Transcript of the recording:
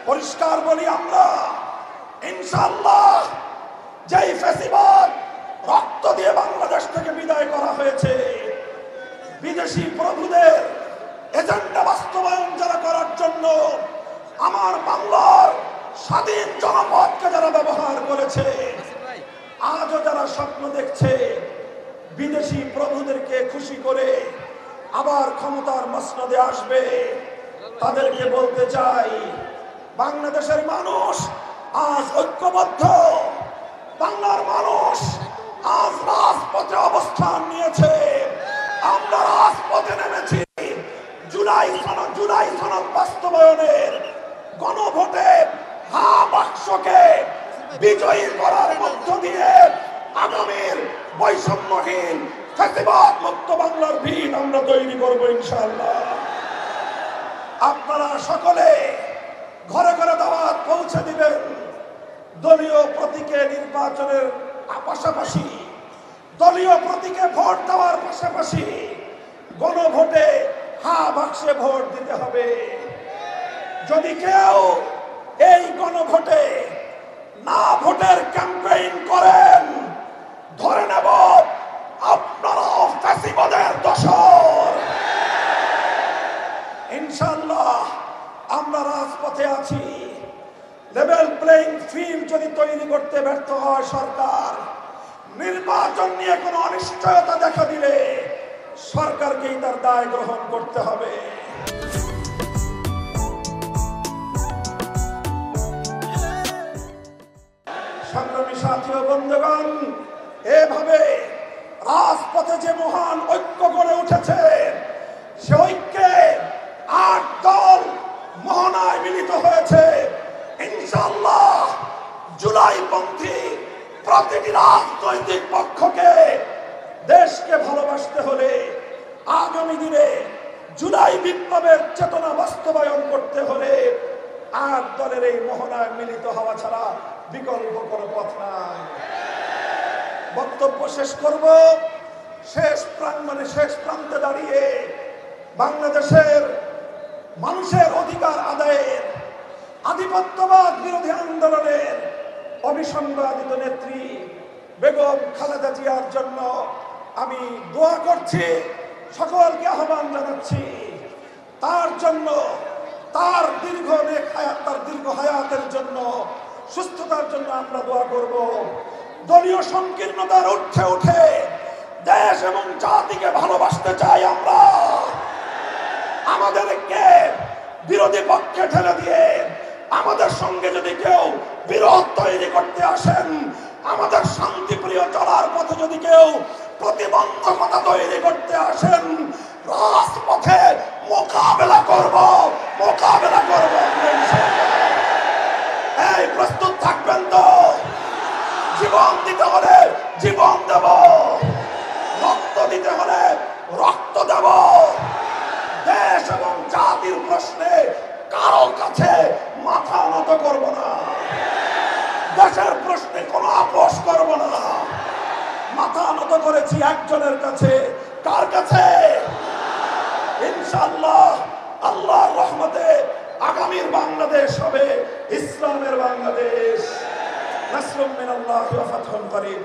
পরিষ্কার বলি আমরা ইনশাআল্লাহ যেই ফ্যাসিবাদ রক্ত দিয়ে বাংলাদেশ থেকে বিদায় করা হয়েছে, বিদেশি প্রভুদের এজেন্ডা বাস্তবায়ন যারা করার জন্য আমার বাংলার স্বাধীন জনপদকে যারা ব্যবহার করেছে, আজও যারা স্বপ্ন দেখছে বিদেশি প্রভুদেরকে খুশি করে আবার ক্ষমতার মসনদে আসবে, তাদেরকে বলতে চাই বাংলাদেশের মানুষ আজ ঐক্যবদ্ধ। বাংলার মানুষ আজ রাজপথে অবস্থান নিয়েছে। আমরা রাজপথে নেমেছি জুলাই সনদ বাস্তবায়নের গণভোটে হা বাক্সকে বিজয়ী করার মধ্য দিয়ে আগামীর বৈষম্যহীন ফ্যাসিবাদ মুক্ত বাংলার ভিত আমরা তৈরি করবো ইনশাআল্লাহ। আপনারা সকলে ঘরে ঘরে দাওয়াত পৌঁছে দিবেন। দলীয় প্রতীকে নির্বাচনের পাশাপাশি, দলীয় প্রতীকে ভোট দেওয়ার পাশাপাশি গণভোটে হা বাক্সে ভোট দিতে হবে। যদি কেউ এই গণভোটে না ভোটের ক্যাম্পেইন করেন, ধরে নেব আপনারা ফ্যাসিবাদের দোসর। ইনশাআল্লাহ আমরা রাজপথে আছি। লেভেল প্লেইং ফিল্ড যদি তৈরি করতে ব্যর্থ হয় সরকার, নির্বাচন নিয়ে কোনো অনিশ্চয়তা দেখা দিলে সরকারকেই তার দায় গ্রহণ করতে হবে। সংগ্রামী সাথী ও বন্ধুগণ, এভাবে রাজপথে যে মহান ঐক্য গড়ে উঠেছে, সে ঐক্যে ৮ দল মোহনায় মিলিত হয়েছে। ইনশাআল্লাহ জুলাইপন্থী প্রতিটি রাজনৈতিক পক্ষকে দেশকে ভালোবাসতে হলে, আগামী দিনে জুলাই বিপ্লবের চেতনা বাস্তবায়ন করতে হলে ৮ দলের এই মোহনায় মিলিত হওয়া ছাড়া বিকল্প কোনো পথ নাই। বক্তব্য শেষ করব শেষ প্রান্তে দাঁড়িয়ে বাংলাদেশের মানুষের অধিকার আদায়ের, আধিপত্যবাদ বিরোধী আন্দোলনের অবিসংবাদিত নেত্রী বেগম খালেদা জিয়ার জন্য আমি দোয়া করছি, সকলকে আহ্বান জানাচ্ছি। তার জন্য, তার দীর্ঘ হায়াতের জন্য, সুস্থতার জন্য আমরা দোয়া করব। দলীয় সংকীর্ণতার ঊর্ধ্বে উঠে দেশ এবং জাতিকে ভালোবাসতে চাই আমরা। আমাদেরকে বিরোধী পক্ষে ঠেলে দিয়ে আমাদের সঙ্গে যদি কেউ বিরোধ তৈরি করতে আসেন, আমাদের শান্তিপ্রিয় চলার পথে যদি কেউ প্রতিবন্ধকতা তৈরি করতে আসেন, রাজপথে মোকাবেলা করব। এই প্রস্তুত থাকবেন তো? জীবন দিতে হলে জীবন দেব, রক্ত দিতে হলে রক্ত দেব। দেশ এবং জাতির প্রশ্নে কারো কাছে মাথা নত করব না। দেশের প্রশ্নে কোনো আপোষ করব না। মাথা নত করেছি একজনের কাছে। কার কাছে? ইনশাআল্লাহ আল্লাহর রহমতে আগামীর বাংলাদেশ হবে ইসলামের বাংলাদেশ। নাসরুম মিনাল্লাহি ওয়া ফাতহুন করিম।